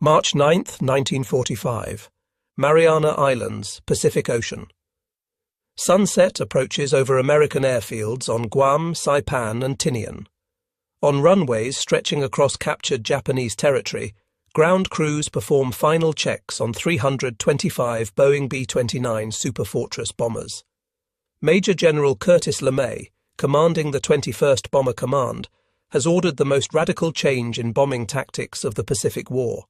March 9, 1945. Mariana Islands, Pacific Ocean. Sunset approaches over American airfields on Guam, Saipan and Tinian. On runways stretching across captured Japanese territory, ground crews perform final checks on 325 Boeing B-29 Superfortress bombers. Major General Curtis LeMay, commanding the 21st Bomber Command, has ordered the most radical change in bombing tactics of the Pacific War.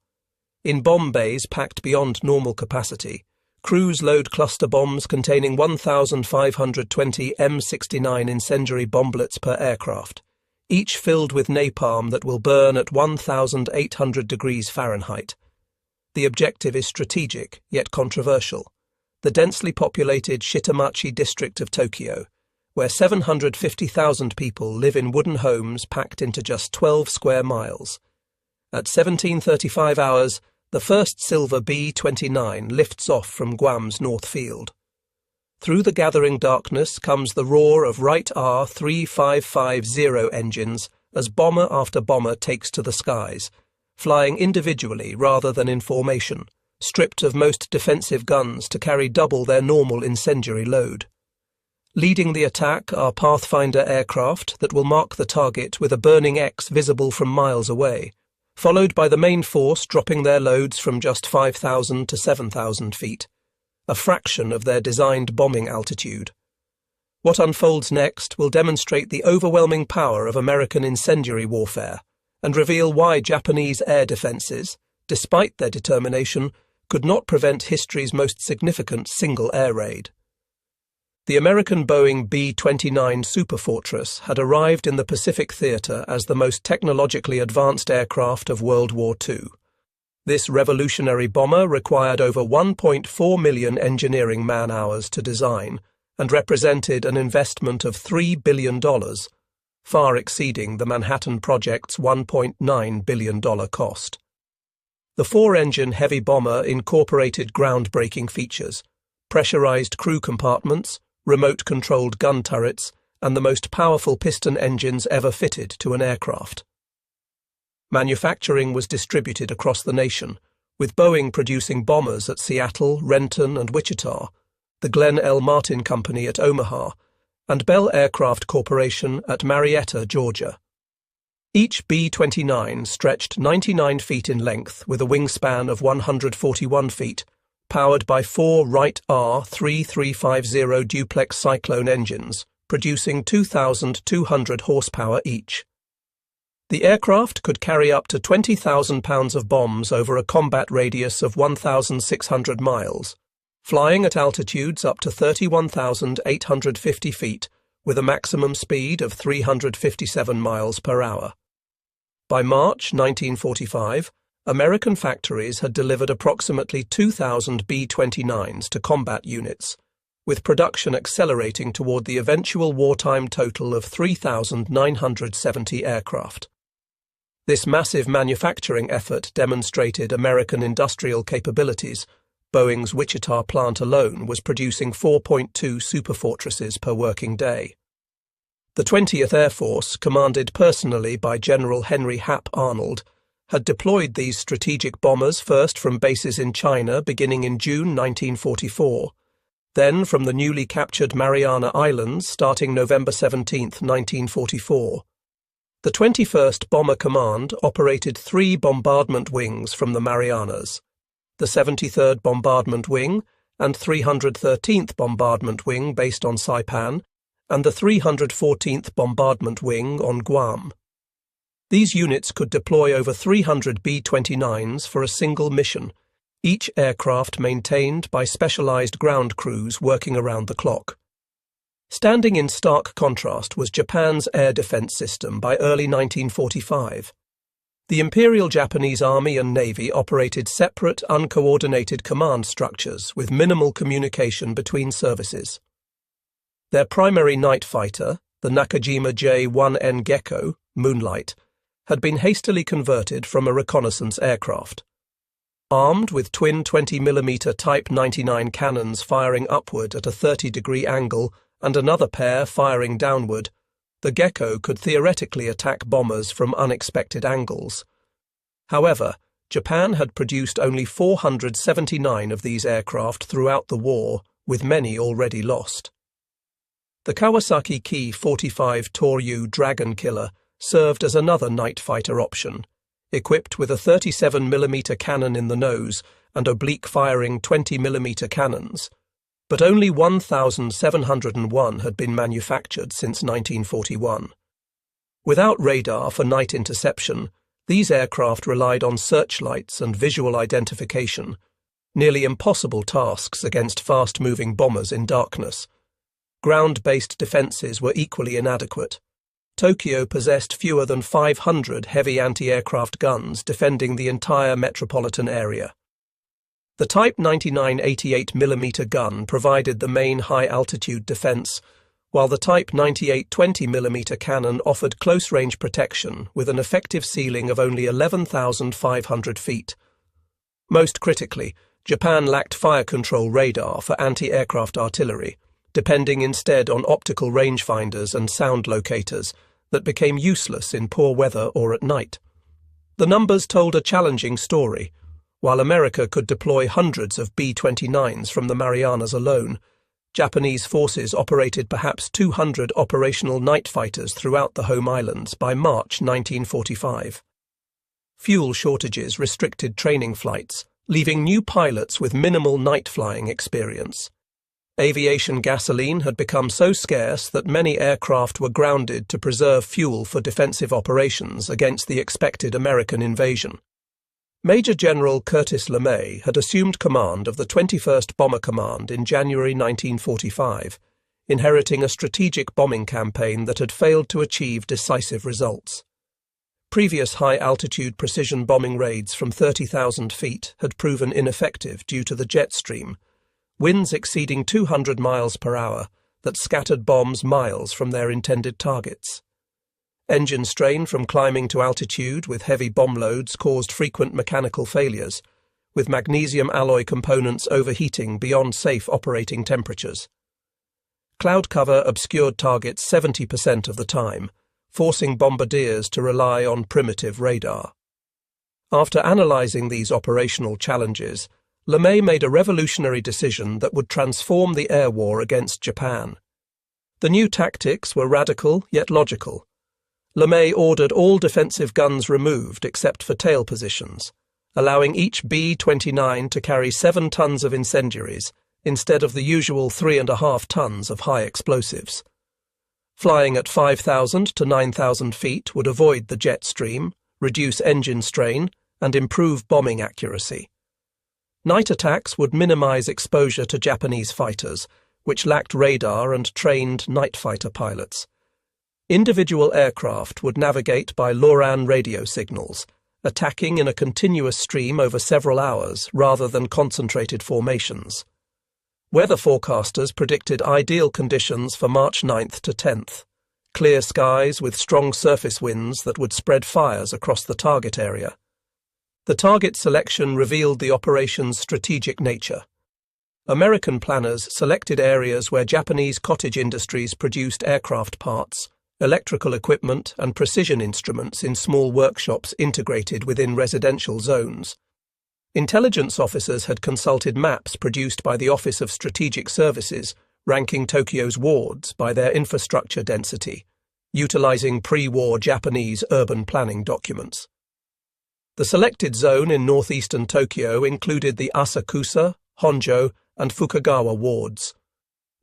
In bomb bays packed beyond normal capacity, crews load cluster bombs containing 1,520 M69 incendiary bomblets per aircraft, each filled with napalm that will burn at 1,800 degrees Fahrenheit. The objective is strategic, yet controversial: the densely populated Shitamachi district of Tokyo, where 750,000 people live in wooden homes packed into just 12 square miles. At 17:35 hours, the first silver B-29 lifts off from Guam's North Field. Through the gathering darkness comes the roar of Wright R-3350 engines as bomber after bomber takes to the skies, flying individually rather than in formation, stripped of most defensive guns to carry double their normal incendiary load. Leading the attack are Pathfinder aircraft that will mark the target with a burning X visible from miles away, followed by the main force dropping their loads from just 5,000 to 7,000 feet, a fraction of their designed bombing altitude. What unfolds next will demonstrate the overwhelming power of American incendiary warfare and reveal why Japanese air defenses, despite their determination, could not prevent history's most significant single air raid. The American Boeing B-29 Superfortress had arrived in the Pacific Theater as the most technologically advanced aircraft of World War II. This revolutionary bomber required over 1.4 million engineering man-hours to design and represented an investment of $3 billion, far exceeding the Manhattan Project's $1.9 billion cost. The four-engine heavy bomber incorporated groundbreaking features: pressurized crew compartments, remote-controlled gun turrets, and the most powerful piston engines ever fitted to an aircraft. Manufacturing was distributed across the nation, with Boeing producing bombers at Seattle, Renton, and Wichita, the Glenn L. Martin Company at Omaha, and Bell Aircraft Corporation at Marietta, Georgia. Each B-29 stretched 99 feet in length with a wingspan of 141 feet, powered by four Wright R-3350 duplex Cyclone engines, producing 2,200 horsepower each. The aircraft could carry up to 20,000 pounds of bombs over a combat radius of 1,600 miles, flying at altitudes up to 31,850 feet with a maximum speed of 357 miles per hour. By March 1945, American factories had delivered approximately 2,000 B-29s to combat units, with production accelerating toward the eventual wartime total of 3,970 aircraft. This massive manufacturing effort demonstrated American industrial capabilities. Boeing's Wichita plant alone was producing 4.2 Superfortresses per working day. The 20th Air Force, commanded personally by General Henry Hap Arnold, had deployed these strategic bombers first from bases in China beginning in June 1944, then from the newly captured Mariana Islands starting November 17, 1944. The 21st Bomber Command operated 3 bombardment wings from the Marianas: the 73rd Bombardment Wing and 313th Bombardment Wing based on Saipan, and the 314th Bombardment Wing on Guam. These units could deploy over 300 B-29s for a single mission, each aircraft maintained by specialized ground crews working around the clock. Standing in stark contrast was Japan's air defense system by early 1945. The Imperial Japanese Army and Navy operated separate, uncoordinated command structures with minimal communication between services. Their primary night fighter, the Nakajima J-1N Gecko, Moonlight, had been hastily converted from a reconnaissance aircraft. Armed with twin 20mm Type 99 cannons firing upward at a 30-degree angle and another pair firing downward, the Gecko could theoretically attack bombers from unexpected angles. However, Japan had produced only 479 of these aircraft throughout the war, with many already lost. The Kawasaki Ki-45 Toryu Dragon Killer served as another night fighter option, equipped with a 37mm cannon in the nose and oblique-firing 20mm cannons, but only 1,701 had been manufactured since 1941. Without radar for night interception, these aircraft relied on searchlights and visual identification, nearly impossible tasks against fast-moving bombers in darkness. Ground-based defences were equally inadequate. Tokyo possessed fewer than 500 heavy anti-aircraft guns defending the entire metropolitan area. The Type 99 88mm gun provided the main high-altitude defence, while the Type 98 20mm cannon offered close-range protection with an effective ceiling of only 11,500 feet. Most critically, Japan lacked fire control radar for anti-aircraft artillery, depending instead on optical rangefinders and sound locators that became useless in poor weather or at night. The numbers told a challenging story. While America could deploy hundreds of B-29s from the Marianas alone, Japanese forces operated perhaps 200 operational night fighters throughout the home islands by March 1945. Fuel shortages restricted training flights, leaving new pilots with minimal night flying experience. Aviation gasoline had become so scarce that many aircraft were grounded to preserve fuel for defensive operations against the expected American invasion. Major General Curtis LeMay had assumed command of the 21st Bomber Command in January 1945, inheriting a strategic bombing campaign that had failed to achieve decisive results. Previous high-altitude precision bombing raids from 30,000 feet had proven ineffective due to the jet stream, winds exceeding 200 miles per hour that scattered bombs miles from their intended targets. Engine strain from climbing to altitude with heavy bomb loads caused frequent mechanical failures, with magnesium alloy components overheating beyond safe operating temperatures. Cloud cover obscured targets 70% of the time, forcing bombardiers to rely on primitive radar. After analysing these operational challenges, LeMay made a revolutionary decision that would transform the air war against Japan. The new tactics were radical yet logical. LeMay ordered all defensive guns removed except for tail positions, allowing each B-29 to carry 7 tons of incendiaries instead of the usual 3.5 tons of high explosives. Flying at 5,000 to 9,000 feet would avoid the jet stream, reduce engine strain, and improve bombing accuracy. Night attacks would minimize exposure to Japanese fighters, which lacked radar and trained night fighter pilots. Individual aircraft would navigate by LORAN radio signals, attacking in a continuous stream over several hours rather than concentrated formations. Weather forecasters predicted ideal conditions for March 9th to 10th, clear skies with strong surface winds that would spread fires across the target area. The target selection revealed the operation's strategic nature. American planners selected areas where Japanese cottage industries produced aircraft parts, electrical equipment and precision instruments in small workshops integrated within residential zones. Intelligence officers had consulted maps produced by the Office of Strategic Services, ranking Tokyo's wards by their infrastructure density, utilizing pre-war Japanese urban planning documents. The selected zone in northeastern Tokyo included the Asakusa, Honjo, and Fukagawa wards,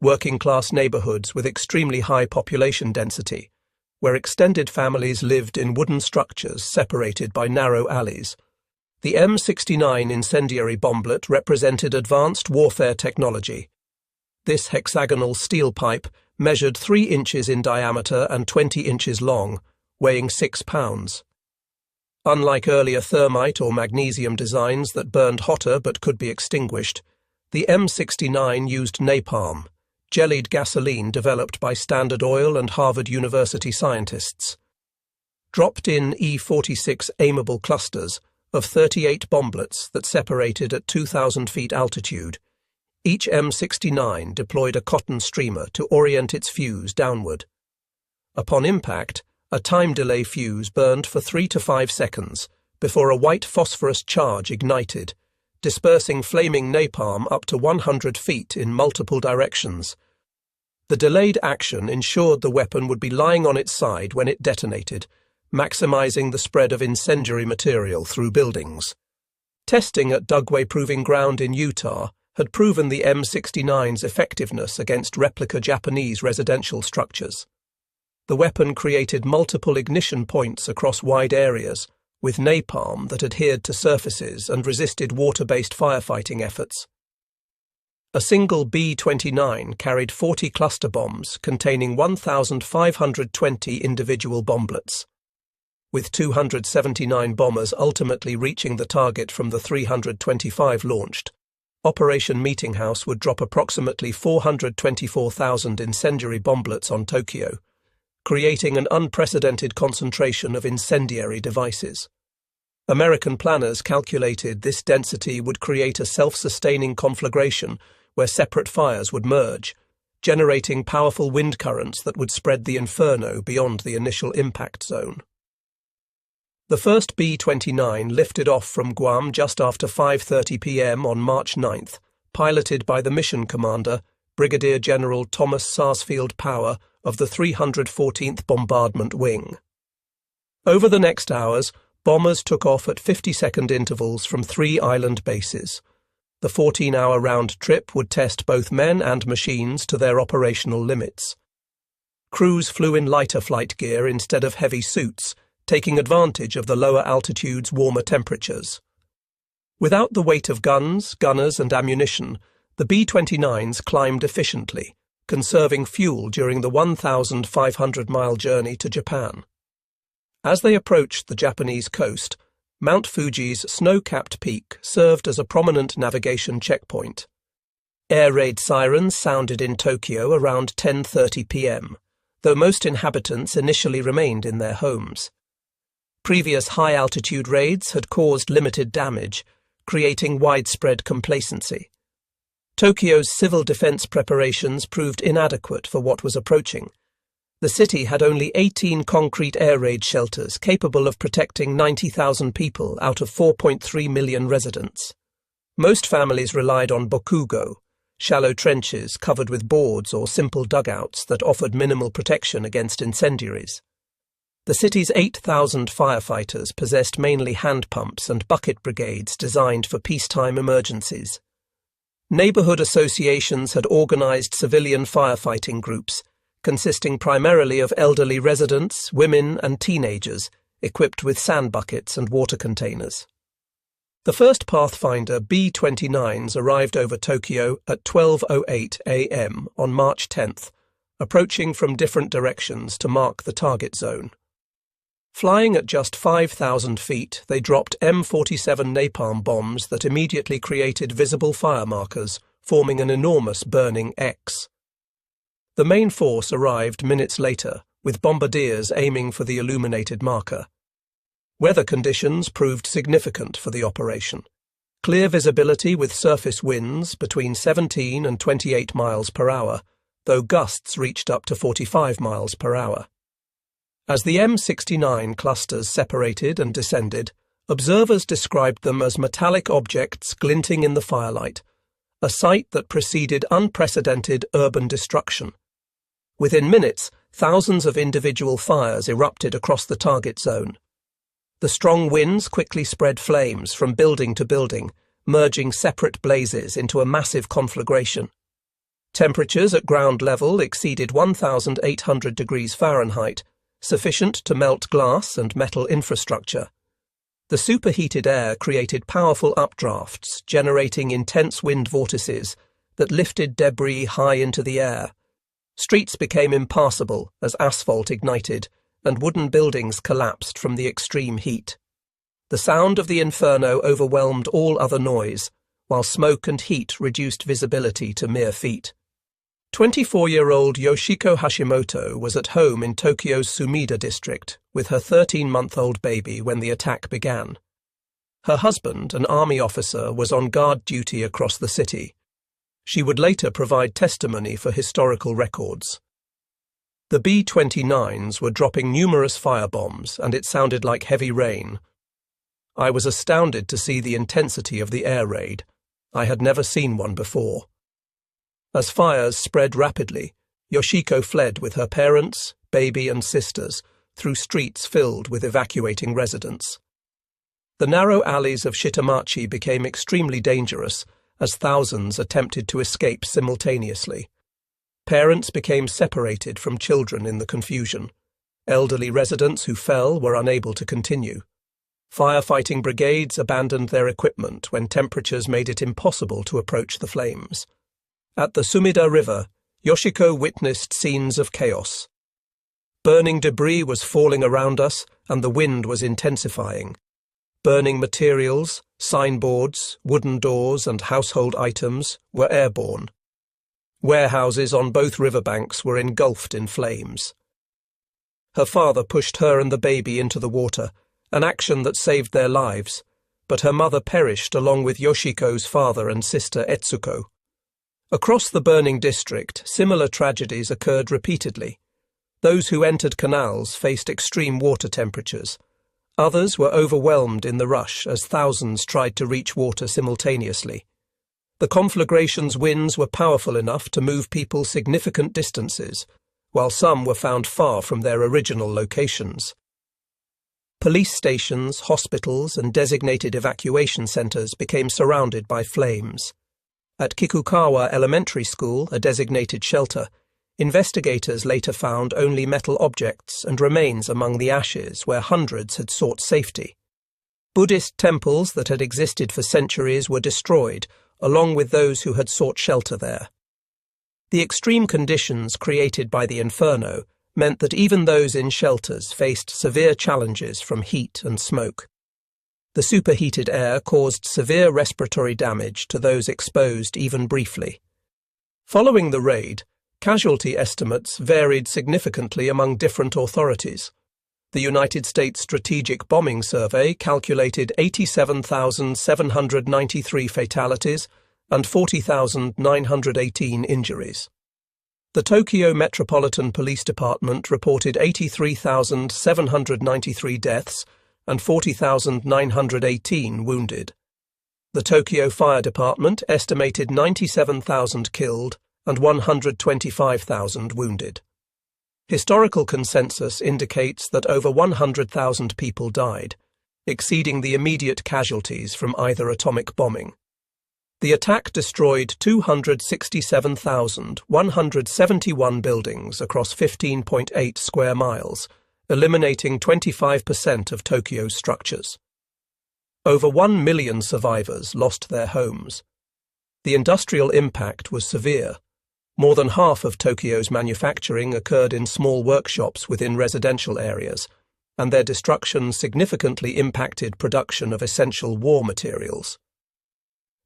working-class neighborhoods with extremely high population density, where extended families lived in wooden structures separated by narrow alleys. The M-69 incendiary bomblet represented advanced warfare technology. This hexagonal steel pipe measured 3 inches in diameter and 20 inches long, weighing 6 pounds. Unlike earlier thermite or magnesium designs that burned hotter but could be extinguished, the M-69 used napalm, jellied gasoline developed by Standard Oil and Harvard University scientists. Dropped-in E-46 aimable clusters of 38 bomblets that separated at 2,000 feet altitude, each M-69 deployed a cotton streamer to orient its fuse downward. Upon impact, a time delay fuse burned for 3 to 5 seconds before a white phosphorus charge ignited, dispersing flaming napalm up to 100 feet in multiple directions. The delayed action ensured the weapon would be lying on its side when it detonated, maximizing the spread of incendiary material through buildings. Testing at Dugway Proving Ground in Utah had proven the M-69's effectiveness against replica Japanese residential structures. The weapon created multiple ignition points across wide areas, with napalm that adhered to surfaces and resisted water-based firefighting efforts. A single B-29 carried 40 cluster bombs containing 1,520 individual bomblets, with 279 bombers ultimately reaching the target from the 325 launched. Operation Meetinghouse would drop approximately 424,000 incendiary bomblets on Tokyo, creating an unprecedented concentration of incendiary devices. American planners calculated this density would create a self-sustaining conflagration where separate fires would merge, generating powerful wind currents that would spread the inferno beyond the initial impact zone. The first B-29 lifted off from Guam just after 5:30 p.m. on March 9th, piloted by the mission commander, Brigadier General Thomas Sarsfield Power of the 314th Bombardment Wing. Over the next hours, bombers took off at 50-second intervals from 3 island bases. The 14-hour round trip would test both men and machines to their operational limits. Crews flew in lighter flight gear instead of heavy suits, taking advantage of the lower altitude's warmer temperatures. Without the weight of guns, gunners, and ammunition, the B-29s climbed efficiently, conserving fuel during the 1,500-mile journey to Japan. As they approached the Japanese coast, Mount Fuji's snow-capped peak served as a prominent navigation checkpoint. Air raid sirens sounded in Tokyo around 10:30 p.m., though most inhabitants initially remained in their homes. Previous high-altitude raids had caused limited damage, creating widespread complacency. Tokyo's civil defense preparations proved inadequate for what was approaching. The city had only 18 concrete air raid shelters capable of protecting 90,000 people out of 4.3 million residents. Most families relied on bokugo, shallow trenches covered with boards or simple dugouts that offered minimal protection against incendiaries. The city's 8,000 firefighters possessed mainly hand pumps and bucket brigades designed for peacetime emergencies. Neighborhood associations had organized civilian firefighting groups, consisting primarily of elderly residents, women, and teenagers, equipped with sand buckets and water containers. The first Pathfinder B-29s arrived over Tokyo at 12:08 a.m. on March 10th, approaching from different directions to mark the target zone. Flying at just 5,000 feet, they dropped M47 napalm bombs that immediately created visible fire markers, forming an enormous burning X. The main force arrived minutes later, with bombardiers aiming for the illuminated marker. Weather conditions proved significant for the operation. Clear visibility with surface winds between 17 and 28 miles per hour, though gusts reached up to 45 miles per hour. As the M-69 clusters separated and descended, observers described them as metallic objects glinting in the firelight, a sight that preceded unprecedented urban destruction. Within minutes, thousands of individual fires erupted across the target zone. The strong winds quickly spread flames from building to building, merging separate blazes into a massive conflagration. Temperatures at ground level exceeded 1,800 degrees Fahrenheit, sufficient to melt glass and metal infrastructure. The superheated air created powerful updrafts, generating intense wind vortices that lifted debris high into the air. Streets became impassable as asphalt ignited, and wooden buildings collapsed from the extreme heat. The sound of the inferno overwhelmed all other noise, while smoke and heat reduced visibility to mere feet. 24-year-old Yoshiko Hashimoto was at home in Tokyo's Sumida district with her 13-month-old baby when the attack began. Her husband, an army officer, was on guard duty across the city. She would later provide testimony for historical records. The B-29s were dropping numerous firebombs, and it sounded like heavy rain. I was astounded to see the intensity of the air raid. I had never seen one before. As fires spread rapidly, Yoshiko fled with her parents, baby and sisters through streets filled with evacuating residents. The narrow alleys of Shitamachi became extremely dangerous as thousands attempted to escape simultaneously. Parents became separated from children in the confusion. Elderly residents who fell were unable to continue. Firefighting brigades abandoned their equipment when temperatures made it impossible to approach the flames. At the Sumida River, Yoshiko witnessed scenes of chaos. Burning debris was falling around us, and the wind was intensifying. Burning materials, signboards, wooden doors, and household items were airborne. Warehouses on both riverbanks were engulfed in flames. Her father pushed her and the baby into the water, an action that saved their lives, but her mother perished along with Yoshiko's father and sister Etsuko. Across the burning district, similar tragedies occurred repeatedly. Those who entered canals faced extreme water temperatures. Others were overwhelmed in the rush as thousands tried to reach water simultaneously. The conflagration's winds were powerful enough to move people significant distances, while some were found far from their original locations. Police stations, hospitals, and designated evacuation centers became surrounded by flames. At Kikukawa Elementary School, a designated shelter, investigators later found only metal objects and remains among the ashes where hundreds had sought safety. Buddhist temples that had existed for centuries were destroyed, along with those who had sought shelter there. The extreme conditions created by the inferno meant that even those in shelters faced severe challenges from heat and smoke. The superheated air caused severe respiratory damage to those exposed even briefly. Following the raid, casualty estimates varied significantly among different authorities. The United States Strategic Bombing Survey calculated 87,793 fatalities and 40,918 injuries. The Tokyo Metropolitan Police Department reported 83,793 deaths and 40,918 wounded. The Tokyo Fire Department estimated 97,000 killed and 125,000 wounded. Historical consensus indicates that over 100,000 people died, exceeding the immediate casualties from either atomic bombing. The attack destroyed 267,171 buildings across 15.8 square miles, eliminating 25% of Tokyo's structures. Over 1 million survivors lost their homes. The industrial impact was severe. More than half of Tokyo's manufacturing occurred in small workshops within residential areas, and their destruction significantly impacted production of essential war materials.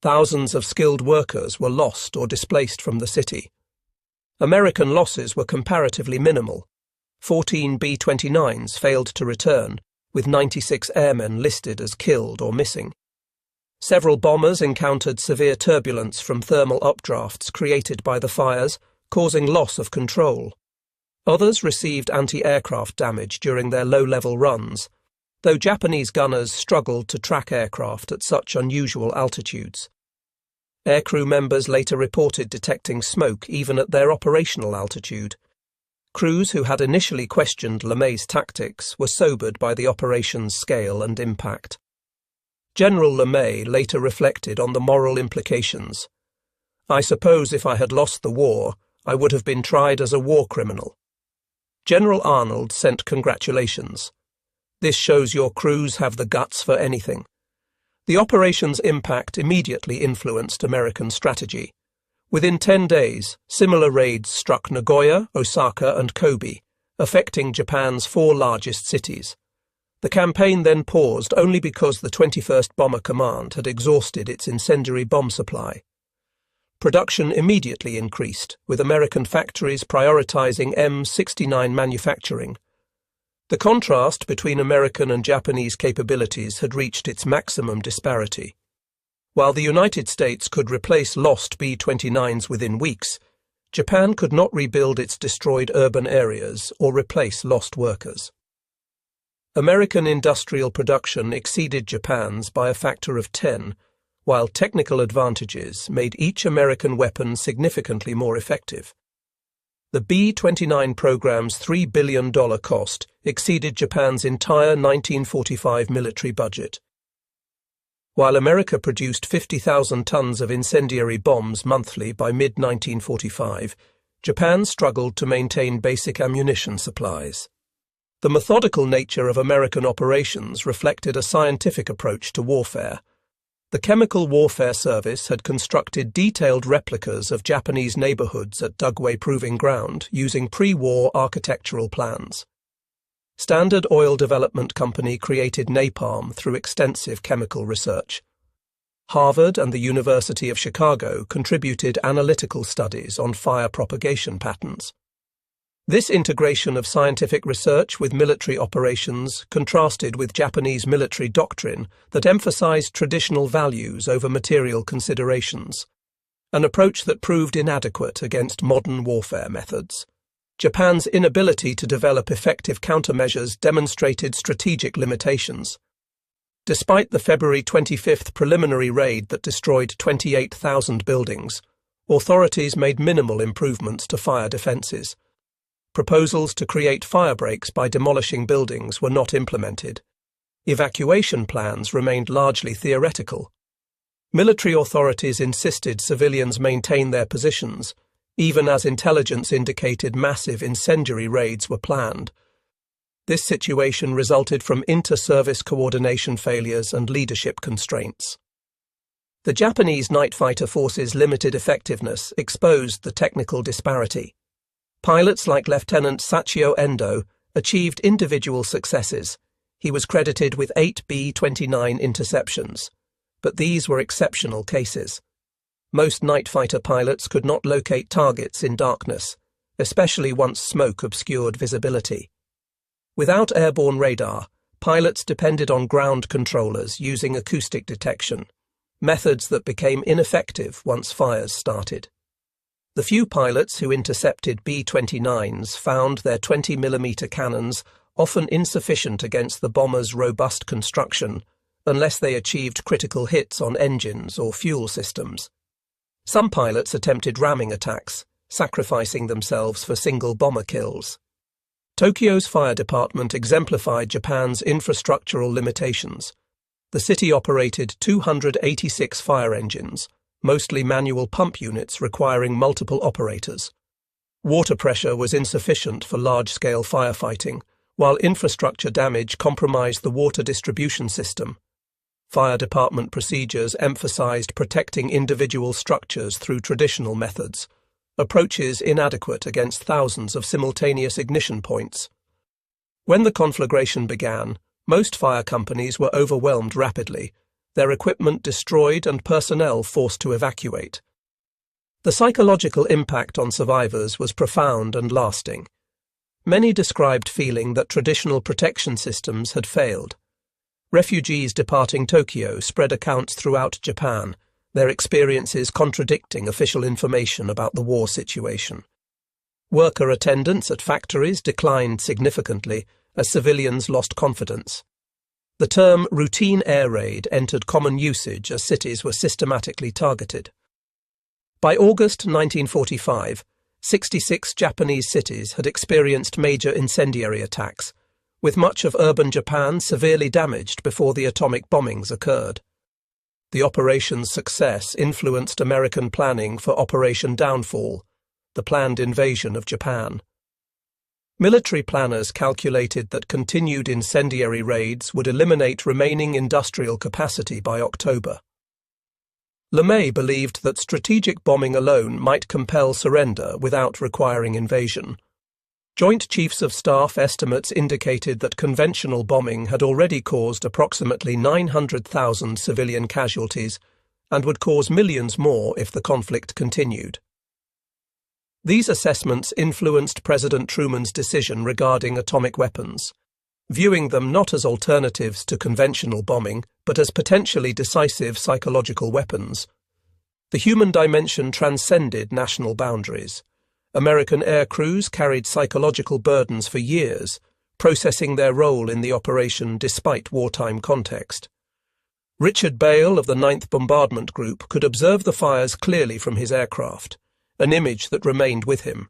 Thousands of skilled workers were lost or displaced from the city. American losses were comparatively minimal. 14 B-29s failed to return, with 96 airmen listed as killed or missing. Several bombers encountered severe turbulence from thermal updrafts created by the fires, causing loss of control. Others received anti-aircraft damage during their low-level runs, though Japanese gunners struggled to track aircraft at such unusual altitudes. Aircrew members later reported detecting smoke even at their operational altitude. Crews who had initially questioned LeMay's tactics were sobered by the operation's scale and impact. General LeMay later reflected on the moral implications. "I suppose if I had lost the war, I would have been tried as a war criminal." General Arnold sent congratulations. "This shows your crews have the guts for anything." The operation's impact immediately influenced American strategy. Within 10 days, similar raids struck Nagoya, Osaka, and Kobe, affecting Japan's 4 largest cities. The campaign then paused only because the 21st Bomber Command had exhausted its incendiary bomb supply. Production immediately increased, with American factories prioritizing M69 manufacturing. The contrast between American and Japanese capabilities had reached its maximum disparity. While the United States could replace lost B-29s within weeks, Japan could not rebuild its destroyed urban areas or replace lost workers. American industrial production exceeded Japan's by a factor of 10, while technical advantages made each American weapon significantly more effective. The B-29 program's $3 billion cost exceeded Japan's entire 1945 military budget. While America produced 50,000 tons of incendiary bombs monthly by mid-1945, Japan struggled to maintain basic ammunition supplies. The methodical nature of American operations reflected a scientific approach to warfare. The Chemical Warfare Service had constructed detailed replicas of Japanese neighborhoods at Dugway Proving Ground using pre-war architectural plans. Standard Oil Development Company created napalm through extensive chemical research. Harvard and the University of Chicago contributed analytical studies on fire propagation patterns. This integration of scientific research with military operations contrasted with Japanese military doctrine that emphasized traditional values over material considerations, an approach that proved inadequate against modern warfare methods. Japan's inability to develop effective countermeasures demonstrated strategic limitations. Despite the February 25th preliminary raid that destroyed 28,000 buildings, authorities made minimal improvements to fire defenses. Proposals to create fire breaks by demolishing buildings were not implemented. Evacuation plans remained largely theoretical. Military authorities insisted civilians maintain their positions, even as intelligence indicated massive incendiary raids were planned. This situation resulted from inter-service coordination failures and leadership constraints. The Japanese night fighter forces' limited effectiveness exposed the technical disparity. Pilots like Lieutenant Sachio Endo achieved individual successes. He was credited with 8 B-29 interceptions, but these were exceptional cases. Most night fighter pilots could not locate targets in darkness, especially once smoke obscured visibility. Without airborne radar, pilots depended on ground controllers using acoustic detection, methods that became ineffective once fires started. The few pilots who intercepted B-29s found their 20mm cannons often insufficient against the bomber's robust construction, unless they achieved critical hits on engines or fuel systems. Some pilots attempted ramming attacks, sacrificing themselves for single bomber kills. Tokyo's fire department exemplified Japan's infrastructural limitations. The city operated 286 fire engines, mostly manual pump units requiring multiple operators. Water pressure was insufficient for large-scale firefighting, while infrastructure damage compromised the water distribution system. Fire department procedures emphasized protecting individual structures through traditional methods, approaches inadequate against thousands of simultaneous ignition points. When the conflagration began, most fire companies were overwhelmed rapidly, their equipment destroyed and personnel forced to evacuate. The psychological impact on survivors was profound and lasting. Many described feeling that traditional protection systems had failed. Refugees departing Tokyo spread accounts throughout Japan, their experiences contradicting official information about the war situation. Worker attendance at factories declined significantly as civilians lost confidence. The term routine air raid entered common usage as cities were systematically targeted. By August 1945, 66 Japanese cities had experienced major incendiary attacks, with much of urban Japan severely damaged before the atomic bombings occurred. The operation's success influenced American planning for Operation Downfall, the planned invasion of Japan. Military planners calculated that continued incendiary raids would eliminate remaining industrial capacity by October. LeMay believed that strategic bombing alone might compel surrender without requiring invasion. Joint Chiefs of Staff estimates indicated that conventional bombing had already caused approximately 900,000 civilian casualties and would cause millions more if the conflict continued. These assessments influenced President Truman's decision regarding atomic weapons, viewing them not as alternatives to conventional bombing, but as potentially decisive psychological weapons. The human dimension transcended national boundaries. American air crews carried psychological burdens for years, processing their role in the operation despite wartime context. Richard Bale of the 9th Bombardment Group could observe the fires clearly from his aircraft, an image that remained with him.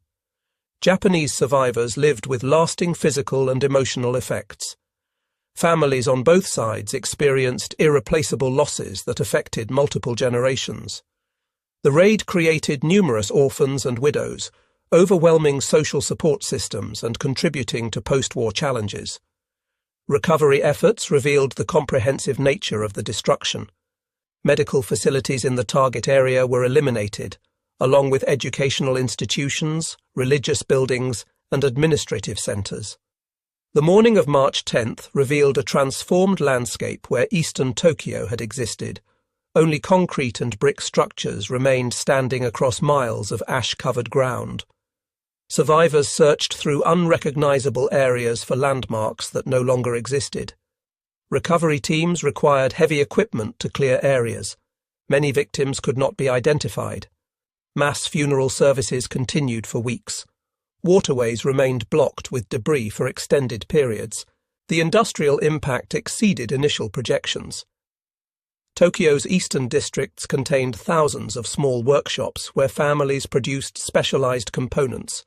Japanese survivors lived with lasting physical and emotional effects. Families on both sides experienced irreplaceable losses that affected multiple generations. The raid created numerous orphans and widows, overwhelming social support systems and contributing to post-war challenges. Recovery efforts revealed the comprehensive nature of the destruction. Medical facilities in the target area were eliminated, along with educational institutions, religious buildings, and administrative centres. The morning of March 10th revealed a transformed landscape where eastern Tokyo had existed. Only concrete and brick structures remained standing across miles of ash-covered ground. Survivors searched through unrecognizable areas for landmarks that no longer existed. Recovery teams required heavy equipment to clear areas. Many victims could not be identified. Mass funeral services continued for weeks. Waterways remained blocked with debris for extended periods. The industrial impact exceeded initial projections. Tokyo's eastern districts contained thousands of small workshops where families produced specialized components: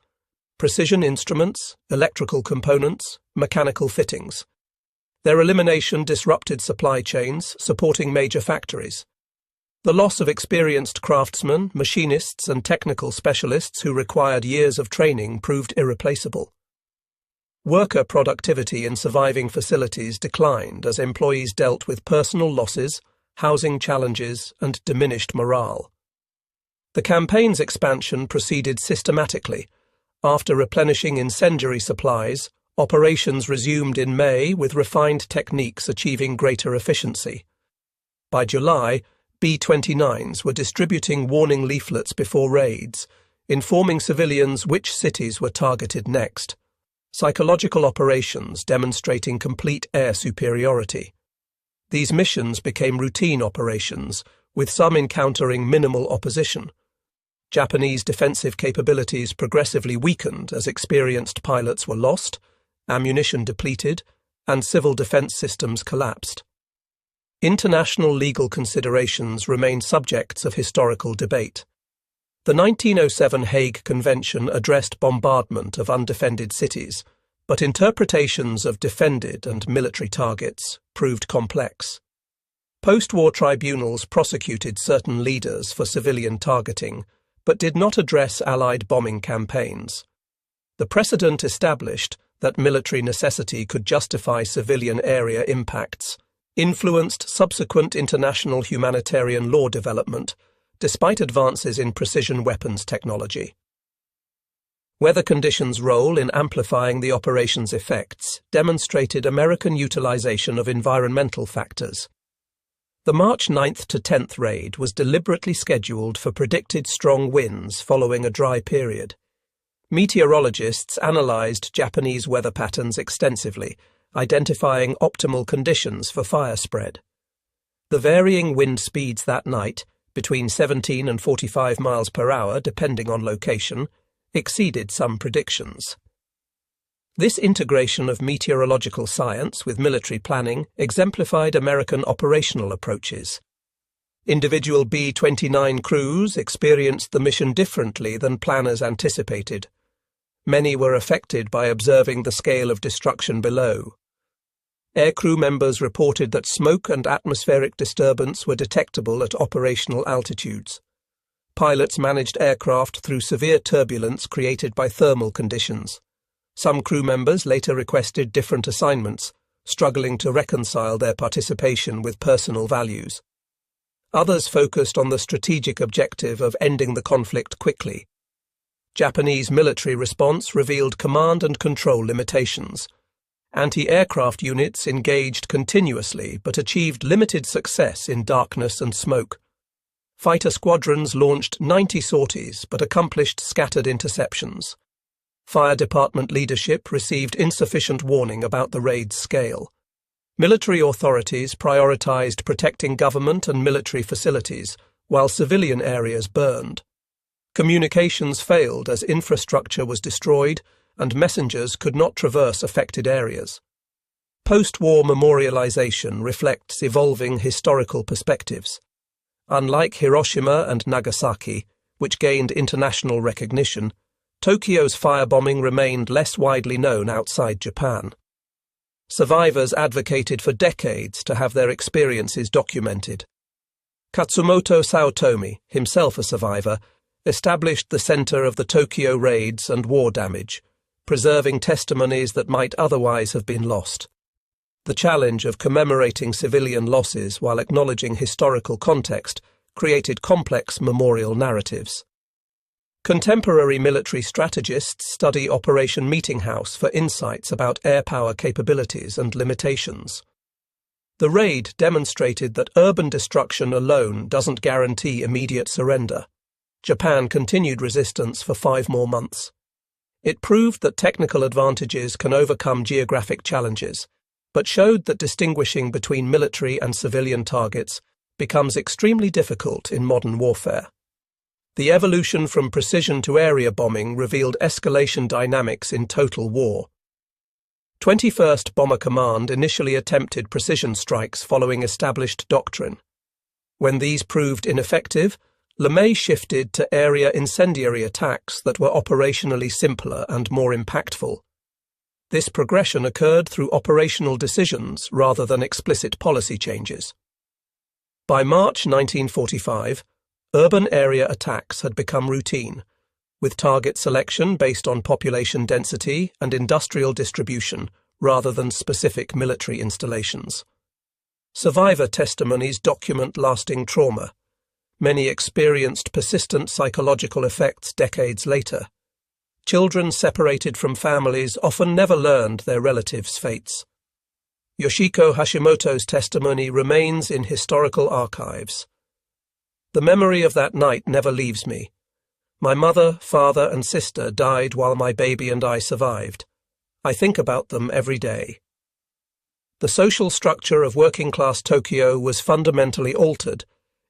precision instruments, electrical components, mechanical fittings. Their elimination disrupted supply chains, supporting major factories. The loss of experienced craftsmen, machinists, and technical specialists who required years of training proved irreplaceable. Worker productivity in surviving facilities declined as employees dealt with personal losses, housing challenges, and diminished morale. The campaign's expansion proceeded systematically. After replenishing incendiary supplies, operations resumed in May with refined techniques achieving greater efficiency. By July, B-29s were distributing warning leaflets before raids, informing civilians which cities were targeted next. Psychological operations demonstrating complete air superiority. These missions became routine operations, with some encountering minimal opposition. Japanese defensive capabilities progressively weakened as experienced pilots were lost, ammunition depleted, and civil defense systems collapsed. International legal considerations remain subjects of historical debate. The 1907 Hague Convention addressed bombardment of undefended cities, but interpretations of defended and military targets proved complex. Post-war tribunals prosecuted certain leaders for civilian targeting, but did not address Allied bombing campaigns. The precedent established that military necessity could justify civilian area impacts influenced subsequent international humanitarian law development, despite advances in precision weapons technology. Weather conditions' role in amplifying the operation's effects demonstrated American utilization of environmental factors. The March 9th to 10th raid was deliberately scheduled for predicted strong winds following a dry period. Meteorologists analyzed Japanese weather patterns extensively, identifying optimal conditions for fire spread. The varying wind speeds that night, between 17 and 45 miles per hour depending on location, exceeded some predictions. This integration of meteorological science with military planning exemplified American operational approaches. Individual B-29 crews experienced the mission differently than planners anticipated. Many were affected by observing the scale of destruction below. Aircrew members reported that smoke and atmospheric disturbance were detectable at operational altitudes. Pilots managed aircraft through severe turbulence created by thermal conditions. Some crew members later requested different assignments, struggling to reconcile their participation with personal values. Others focused on the strategic objective of ending the conflict quickly. Japanese military response revealed command and control limitations. Anti-aircraft units engaged continuously but achieved limited success in darkness and smoke. Fighter squadrons launched 90 sorties but accomplished scattered interceptions. Fire department leadership received insufficient warning about the raid's scale. Military authorities prioritized protecting government and military facilities, while civilian areas burned. Communications failed as infrastructure was destroyed, and messengers could not traverse affected areas. Post-war memorialization reflects evolving historical perspectives. Unlike Hiroshima and Nagasaki, which gained international recognition, Tokyo's firebombing remained less widely known outside Japan. Survivors advocated for decades to have their experiences documented. Katsumoto Saotomi, himself a survivor, established the center of the Tokyo raids and war damage, preserving testimonies that might otherwise have been lost. The challenge of commemorating civilian losses while acknowledging historical context created complex memorial narratives. Contemporary military strategists study Operation Meetinghouse for insights about air power capabilities and limitations. The raid demonstrated that urban destruction alone doesn't guarantee immediate surrender. Japan continued resistance for 5 more months. It proved that technical advantages can overcome geographic challenges, but showed that distinguishing between military and civilian targets becomes extremely difficult in modern warfare. The evolution from precision to area bombing revealed escalation dynamics in total war. 21st Bomber Command initially attempted precision strikes following established doctrine. When these proved ineffective, LeMay shifted to area incendiary attacks that were operationally simpler and more impactful. This progression occurred through operational decisions rather than explicit policy changes. By March 1945, urban area attacks had become routine, with target selection based on population density and industrial distribution rather than specific military installations. Survivor testimonies document lasting trauma. Many experienced persistent psychological effects decades later. Children separated from families often never learned their relatives' fates. Yoshiko Hashimoto's testimony remains in historical archives. The memory of that night never leaves me. My mother, father, and sister died while my baby and I survived. I think about them every day. The social structure of working-class Tokyo was fundamentally altered.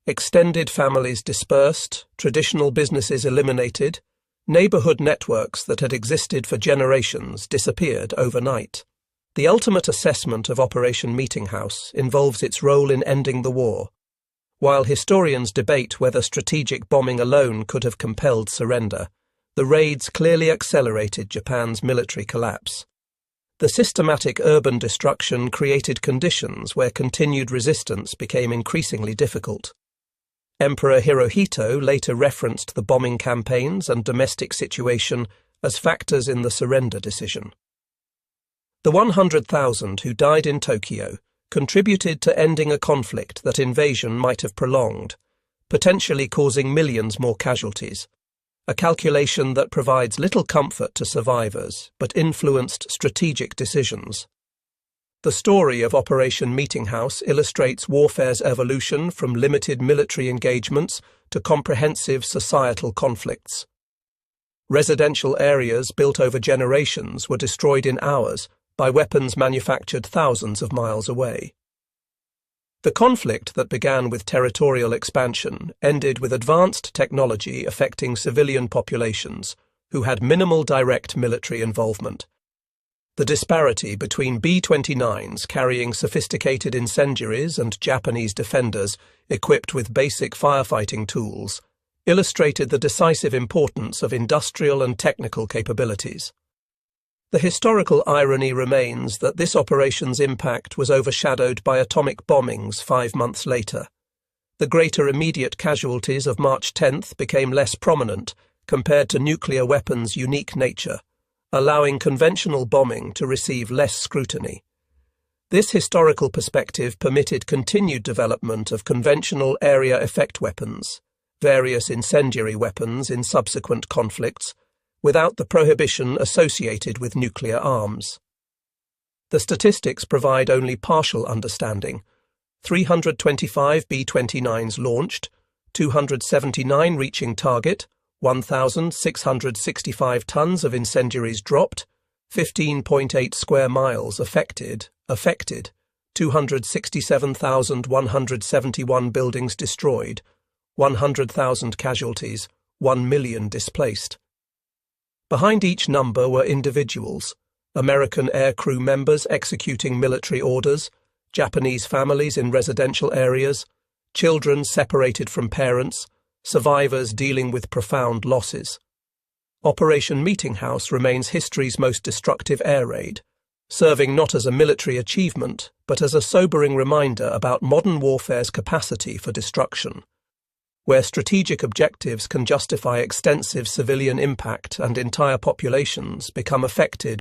Extended families dispersed, traditional businesses eliminated, neighborhood networks that had existed for generations disappeared overnight. The ultimate assessment of Operation Meetinghouse involves its role in ending the war. While historians debate whether strategic bombing alone could have compelled surrender, the raids clearly accelerated Japan's military collapse. The systematic urban destruction created conditions where continued resistance became increasingly difficult. Emperor Hirohito later referenced the bombing campaigns and domestic situation as factors in the surrender decision. The 100,000 who died in Tokyo contributed to ending a conflict that invasion might have prolonged, potentially causing millions more casualties, a calculation that provides little comfort to survivors but influenced strategic decisions. The story of Operation Meetinghouse illustrates warfare's evolution from limited military engagements to comprehensive societal conflicts. Residential areas built over generations were destroyed in hours by weapons manufactured thousands of miles away. The conflict that began with territorial expansion ended with advanced technology affecting civilian populations who had minimal direct military involvement. The disparity between B-29s carrying sophisticated incendiaries and Japanese defenders equipped with basic firefighting tools illustrated the decisive importance of industrial and technical capabilities. The historical irony remains that this operation's impact was overshadowed by atomic bombings 5 months later. The greater immediate casualties of March 10th became less prominent compared to nuclear weapons' unique nature, allowing conventional bombing to receive less scrutiny. This historical perspective permitted continued development of conventional area effect weapons, various incendiary weapons in subsequent conflicts, without the prohibition associated with nuclear arms. The statistics provide only partial understanding. 325 B-29s launched, 279 reaching target, 1,665 tons of incendiaries dropped, 15.8 square miles affected, 267,171 buildings destroyed, 100,000 casualties, 1 million displaced. Behind each number were individuals: American aircrew members executing military orders, Japanese families in residential areas, children separated from parents, survivors dealing with profound losses. Operation Meetinghouse remains history's most destructive air raid, serving not as a military achievement, but as a sobering reminder about modern warfare's capacity for destruction, where strategic objectives can justify extensive civilian impact and entire populations become affected